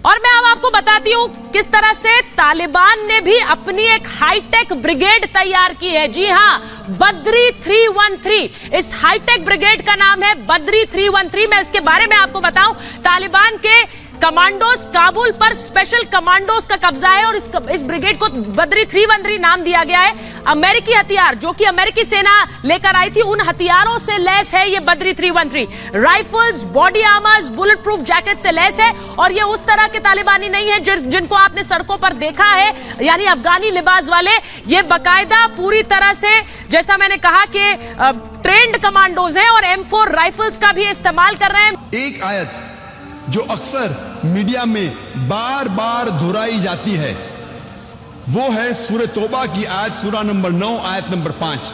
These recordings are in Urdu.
اور میں اب آپ کو بتاتی ہوں کس طرح سے طالبان نے بھی اپنی ایک ہائی ٹیک بریگیڈ تیار کی ہے. جی ہاں, بدری 313. اس ہائی ٹیک بریگیڈ کا نام ہے بدری 313. میں اس کے بارے میں آپ کو بتاؤں, طالبان کے کمانڈوز کابل پر اسپیشل کمانڈوز کا قبضہ ہے اور اس بریگیڈ کو بدری 313 نام دیا گیا ہے. امریکی ہتھیار جو کہ امریکی سینا لے کر آئی تھی, ان ہتھیاروں سے لیس ہے یہ Badri 313. Rifles, body armours, bullet proof jacket سے لیس ہے. اور یہ اس طرح کے طالبانی نہیں ہے جن کو آپ نے سڑکوں پر دیکھا ہے, یعنی افغانی لباس والے. یہ باقاعدہ پوری طرح سے, جیسا میں نے کہا کہ ٹرینڈ کمانڈوز ہیں اور M4 رائفلز کا بھی استعمال کر رہے ہیں. ایک آیت جو اکثر میڈیا میں بار بار دہرائی جاتی ہے وہ ہے سورہ توبہ کی آیت, سورہ نمبر 9 آیت نمبر 5,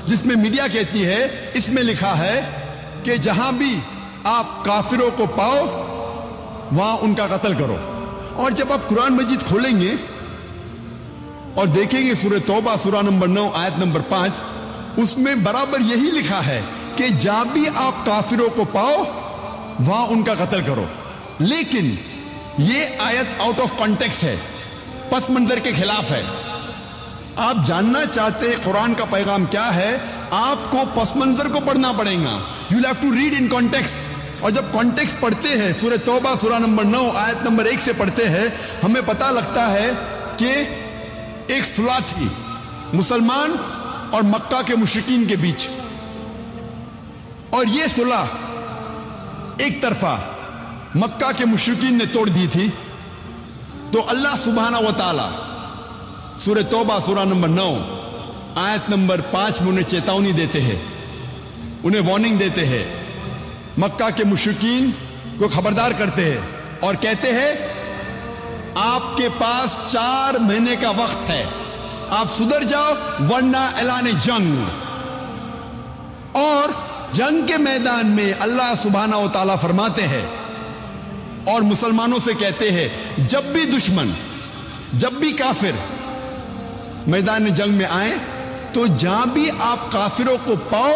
جس میں میڈیا کہتی ہے, اس میں لکھا ہے کہ جہاں بھی آپ کافروں کو پاؤ وہاں ان کا قتل کرو. اور جب آپ قرآن مجید کھولیں گے اور دیکھیں گے سورہ توبہ سورہ نمبر 9 آیت نمبر 5, اس میں برابر یہی لکھا ہے کہ جہاں بھی آپ کافروں کو پاؤ وہاں ان کا قتل کرو. لیکن یہ آیت آؤٹ آف کانٹیکسٹ ہے, پس منظر کے خلاف ہے. آپ جاننا چاہتے قرآن کا پیغام کیا ہے, آپ کو پس منظر کو پڑھنا پڑے گا. You have to read in context. اور جب کانٹیکسٹ پڑھتے ہیں, سورہ توبہ سورہ نمبر 9 آیت نمبر 1 سے پڑھتے ہیں, ہمیں پتہ لگتا ہے کہ ایک صلح تھی مسلمان اور مکہ کے مشرکین کے بیچ, اور یہ صلح ایک طرفہ مکہ کے مشرکین نے توڑ دی تھی. تو اللہ سبحانہ و تعالی سورہ توبہ سورہ نمبر 9 آیت نمبر 5 میں انہیں چیتاونی دیتے ہیں, انہیں وارننگ دیتے ہیں, مکہ کے مشرکین کو خبردار کرتے ہیں اور کہتے ہیں آپ کے پاس 4 مہینے کا وقت ہے, آپ سدھر جاؤ ورنہ اعلان جنگ. اور جنگ کے میدان میں اللہ سبحانہ و تعالیٰ فرماتے ہیں اور مسلمانوں سے کہتے ہیں, جب بھی دشمن, جب بھی کافر میدان جنگ میں آئیں تو جہاں بھی آپ کافروں کو پاؤ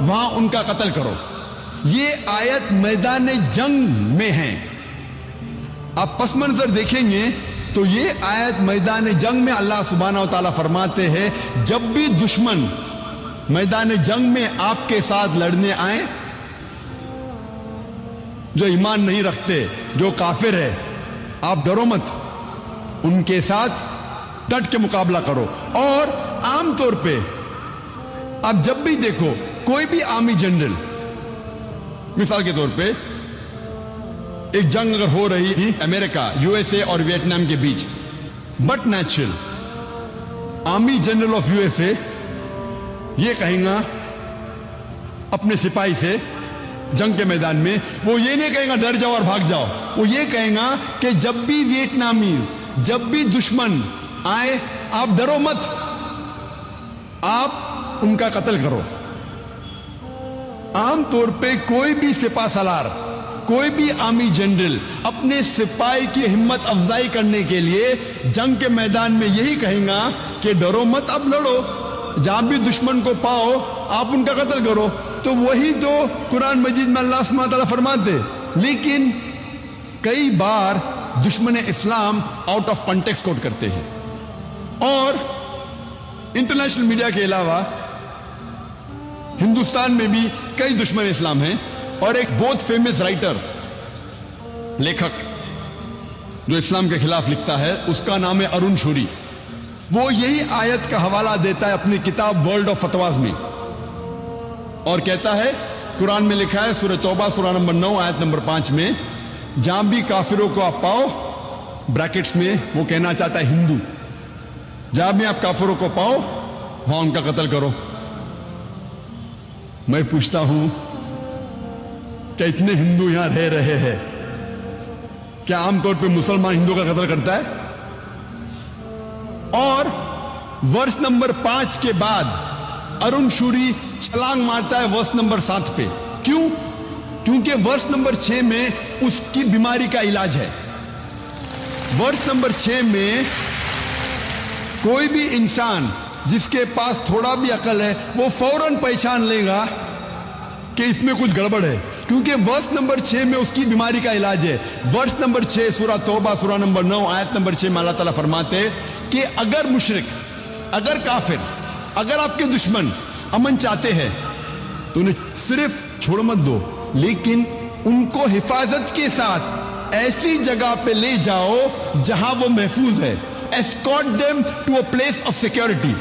وہاں ان کا قتل کرو. یہ آیت میدان جنگ میں ہے. آپ پس منظر دیکھیں گے تو یہ آیت میدان جنگ میں اللہ سبحانہ و تعالیٰ فرماتے ہیں, جب بھی دشمن میدان جنگ میں آپ کے ساتھ لڑنے آئیں, جو ایمان نہیں رکھتے, جو کافر ہے, آپ ڈرو مت, ان کے ساتھ ڈٹ کے مقابلہ کرو. اور عام طور پہ آپ جب بھی دیکھو کوئی بھی آرمی جنرل, مثال کے طور پہ ایک جنگ اگر ہو رہی تھی امریکہ, USA اور ویتنام کے بیچ, but natural army general of USA یہ کہیں گا اپنے سپاہی سے جنگ کے میدان میں, وہ یہ نہیں کہیں گا ڈر جاؤ اور بھاگ جاؤ, وہ یہ کہیں گا کہ جب بھی ویتنامیز, جب بھی دشمن آئے آپ ڈرو مت, آپ ان کا قتل کرو. عام طور پہ کوئی بھی سپاہ سالار, کوئی بھی آرمی جنرل اپنے سپاہی کی ہمت افزائی کرنے کے لیے جنگ کے میدان میں یہی کہیں گا کہ ڈرو مت, اب لڑو, جہاں بھی دشمن کو پاؤ آپ ان کا قتل کرو. تو وہی تو قرآن مجید میں اللہ سبحانہ تعالیٰ فرماتے. لیکن کئی بار دشمن اسلام آؤٹ آف کانٹیکسٹ کوٹ کرتے ہیں, اور انٹرنیشنل میڈیا کے علاوہ ہندوستان میں بھی کئی دشمن اسلام ہیں. اور ایک بہت فیمس رائٹر, لیکھک جو اسلام کے خلاف لکھتا ہے, اس کا نام ہے ارون شوری. وہ یہی آیت کا حوالہ دیتا ہے اپنی کتاب ورلڈ آف فتواز میں, اور کہتا ہے قرآن میں لکھا ہے سورہ توبہ سورہ نمبر 9 آیت نمبر 5 میں, جہاں بھی کافروں کو آپ پاؤ, بریکٹس میں وہ کہنا چاہتا ہے ہندو, جہاں بھی آپ کافروں کو پاؤ وہاں ان کا قتل کرو. میں پوچھتا ہوں کہ اتنے ہندو یہاں رہ رہے ہیں, کیا عام طور پہ مسلمان ہندو کا قتل کرتا ہے؟ اور ورس نمبر 5 کے بعد ارون شوری چھلانگ مارتا ہے ورس نمبر 7 پہ. کیوں؟ کیونکہ ورس نمبر 6 میں اس کی بیماری کا علاج ہے. ورس نمبر 6 میں کوئی بھی انسان جس کے پاس تھوڑا بھی عقل ہے وہ فوراً پہچان لے گا کہ اس میں کچھ گڑبڑ ہے. کیونکہ ورس نمبر 6 میں اس کی بیماری کا علاج ہے. ورس نمبر 6 سورہ توبہ سورہ نمبر 9 آیت نمبر 6 میں اللہ تعالیٰ فرماتے کہ اگر مشرک، اگر کافر، اگر آپ کے دشمن امن چاہتے ہیں تو انہیں صرف چھوڑ مت دو، لیکن ان کو حفاظت کے ساتھ ایسی جگہ پہ لے جاؤ جہاں وہ محفوظ ہے. escort them to a place of security.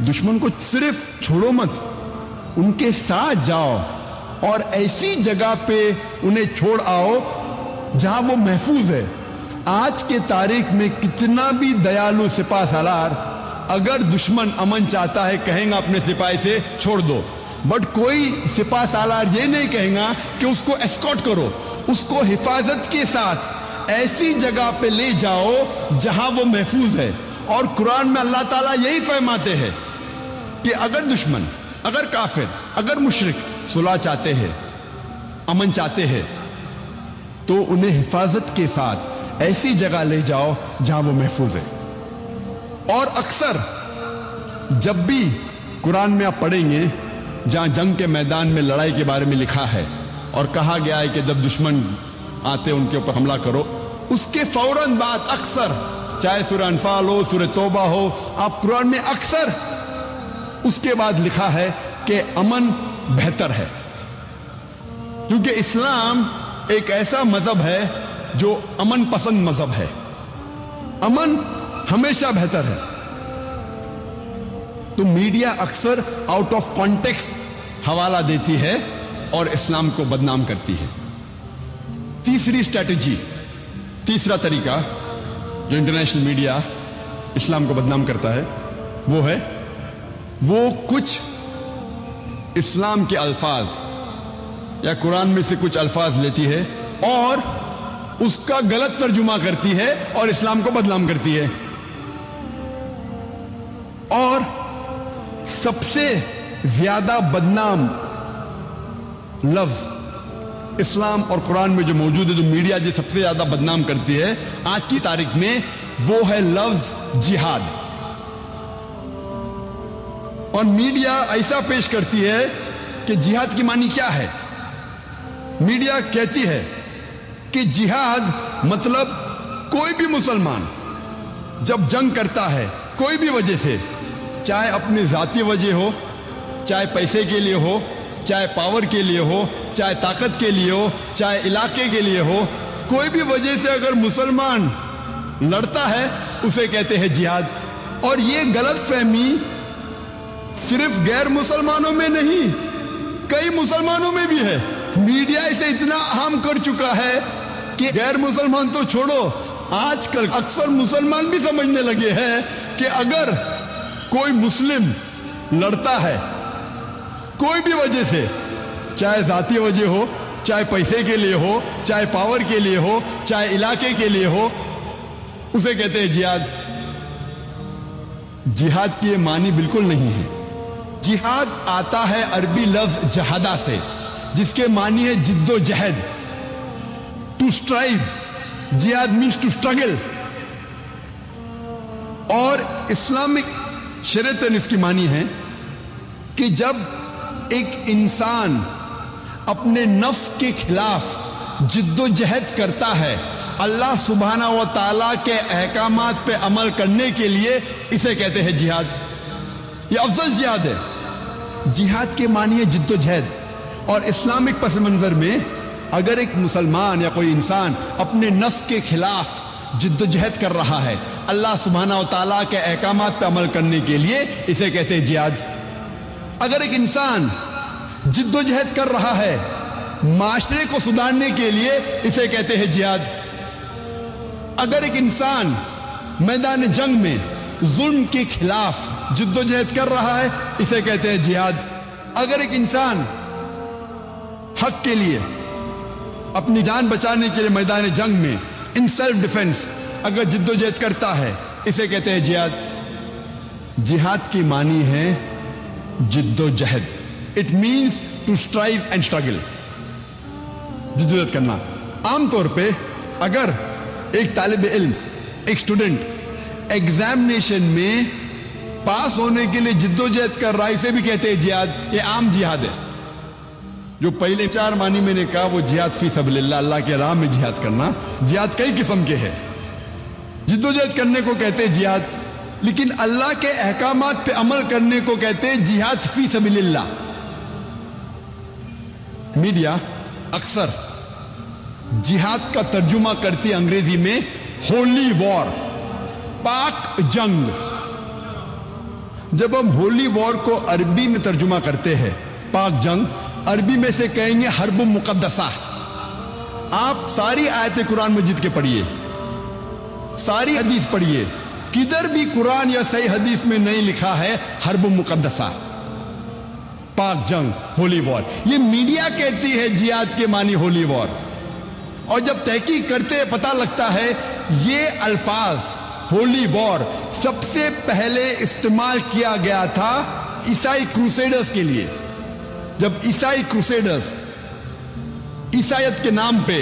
دشمن کو صرف چھوڑو مت، ان کے ساتھ جاؤ اور ایسی جگہ پہ انہیں چھوڑ آؤ جہاں وہ محفوظ ہے. آج کے تاریخ میں کتنا بھی دیالو سپاہ سالار اگر دشمن امن چاہتا ہے کہیں گا اپنے سپاہی سے چھوڑ دو، بٹ کوئی سپاہ سالار یہ نہیں کہیں گا کہ اس کو اسکارٹ کرو، اس کو حفاظت کے ساتھ ایسی جگہ پہ لے جاؤ جہاں وہ محفوظ ہے. اور قرآن میں اللہ تعالیٰ یہی فرماتے ہیں کہ اگر دشمن، اگر کافر، اگر مشرک صلح چاہتے ہیں، امن چاہتے ہیں تو انہیں حفاظت کے ساتھ ایسی جگہ لے جاؤ جہاں وہ محفوظ ہے. اور اکثر جب بھی قرآن میں آپ پڑھیں گے جہاں جنگ کے میدان میں لڑائی کے بارے میں لکھا ہے اور کہا گیا ہے کہ جب دشمن آتے ان کے اوپر حملہ کرو، اس کے فوراً بعد اکثر چاہے سورہ انفال ہو، سورہ توبہ ہو، آپ قرآن میں اکثر اس کے بعد لکھا ہے کہ امن بہتر ہے. کیونکہ اسلام ایک ایسا مذہب ہے جو امن پسند مذہب ہے. امن ہمیشہ بہتر ہے. تو میڈیا اکثر آؤٹ آف کانٹیکسٹ حوالہ دیتی ہے اور اسلام کو بدنام کرتی ہے. تیسری اسٹریٹجی، تیسرا طریقہ جو انٹرنیشنل میڈیا اسلام کو بدنام کرتا ہے وہ ہے وہ کچھ اسلام کے الفاظ یا قرآن میں سے کچھ الفاظ لیتی ہے اور اس کا غلط ترجمہ کرتی ہے اور اسلام کو بدنام کرتی ہے. اور سب سے زیادہ بدنام لفظ اسلام اور قرآن میں جو موجود ہے، جو میڈیا جو سب سے زیادہ بدنام کرتی ہے آج کی تاریخ میں، وہ ہے لفظ جہاد. اور میڈیا ایسا پیش کرتی ہے کہ جہاد کی معنی کیا ہے. میڈیا کہتی ہے کہ جہاد مطلب کوئی بھی مسلمان جب جنگ کرتا ہے کوئی بھی وجہ سے، چاہے اپنی ذاتی وجہ ہو، چاہے پیسے کے لیے ہو، چاہے پاور کے لیے ہو، چاہے طاقت کے لیے ہو، چاہے علاقے کے لیے ہو، کوئی بھی وجہ سے اگر مسلمان لڑتا ہے اسے کہتے ہیں جہاد. اور یہ غلط فہمی صرف غیر مسلمانوں میں نہیں، کئی مسلمانوں میں بھی ہے. میڈیا اسے اتنا عام کر چکا ہے کہ غیر مسلمان تو چھوڑو، آج کل اکثر مسلمان بھی سمجھنے لگے ہیں کہ اگر کوئی مسلم لڑتا ہے کوئی بھی وجہ سے، چاہے ذاتی وجہ ہو، چاہے پیسے کے لیے ہو، چاہے پاور کے لیے ہو، چاہے علاقے کے لیے ہو، اسے کہتے ہیں جہاد. جہاد کی یہ معنی بالکل نہیں ہے. جہاد آتا ہے عربی لفظ جہادہ سے، جس کے معنی ہے جد و جہد، ٹو اسٹرائیو. جہاد مینس ٹو اسٹرگل. اور اسلامک شریعت اس کی معنی ہے کہ جب ایک انسان اپنے نفس کے خلاف جد و جہد کرتا ہے اللہ سبحانہ و تعالیٰ کے احکامات پہ عمل کرنے کے لیے، اسے کہتے ہیں جہاد. یہ افضل جہاد ہے. جہاد کے معنی ہے جد و جہد. اور اسلامک پس منظر میں اگر ایک مسلمان یا کوئی انسان اپنے نفس کے خلاف جد و جہد کر رہا ہے اللہ سبحانہ و تعالیٰ کے احکامات پہ عمل کرنے کے لیے، اسے کہتے ہیں جہاد. اگر ایک انسان جد و جہد کر رہا ہے معاشرے کو سدھارنے کے لیے، اسے کہتے ہیں جہاد. اگر ایک انسان میدان جنگ میں ظلم کے خلاف جد و جہد کر رہا ہے، اسے کہتے ہیں جہاد. اگر ایک انسان حق کے لیے، اپنی جان بچانے کے لیے میدان جنگ میں ان سیلف ڈیفنس اگر جد و جہد کرتا ہے، اسے کہتے ہیں جہاد. جہاد کی معنی ہے جد و جہد. It means to strive and struggle. جد و جہد کرنا. عام طور پہ اگر ایک طالب علم، ایک اسٹوڈنٹ ایگزامینیشن میں پاس ہونے کے لیے جد و جہد کر رہا ہے، اسے بھی کہتے ہیں جہاد. یہ عام جہاد ہے. جو پہلے 4 معنی میں نے کہا وہ جہاد فی سبیل اللہ، اللہ کے راہ میں جہاد کرنا. جہاد کئی قسم کے ہیں. جدوجہد کرنے کو کہتے ہیں جہاد، لیکن اللہ کے احکامات پہ عمل کرنے کو کہتے ہیں جہاد فی سبیل اللہ. میڈیا اکثر جہاد کا ترجمہ کرتی انگریزی میں ہولی وار، پاک جنگ. جب ہم ہولی وار کو عربی میں ترجمہ کرتے ہیں پاک جنگ، عربی میں سے کہیں گے حرب مقدسہ. آپ ساری آیت قرآن مجید کے پڑھیے، ساری حدیث پڑھیے، کدھر بھی قرآن یا صحیح حدیث میں نہیں لکھا ہے حرب مقدسہ، پاک جنگ، ہولی وار. یہ میڈیا کہتی ہے جہاد کے معنی ہولی وار، اور جب تحقیق کرتے پتہ لگتا ہے یہ الفاظ ہولی وار سب سے پہلے استعمال کیا گیا تھا عیسائی کروسیڈرز کے لیے. جب عیسائی کروسیڈرز عیسائیت کے نام پہ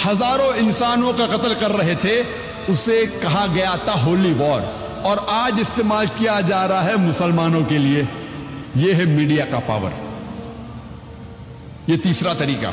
ہزاروں انسانوں کا قتل کر رہے تھے، اسے کہا گیا تھا ہولی وار، اور آج استعمال کیا جا رہا ہے مسلمانوں کے لیے. یہ ہے میڈیا کا پاور. یہ تیسرا طریقہ.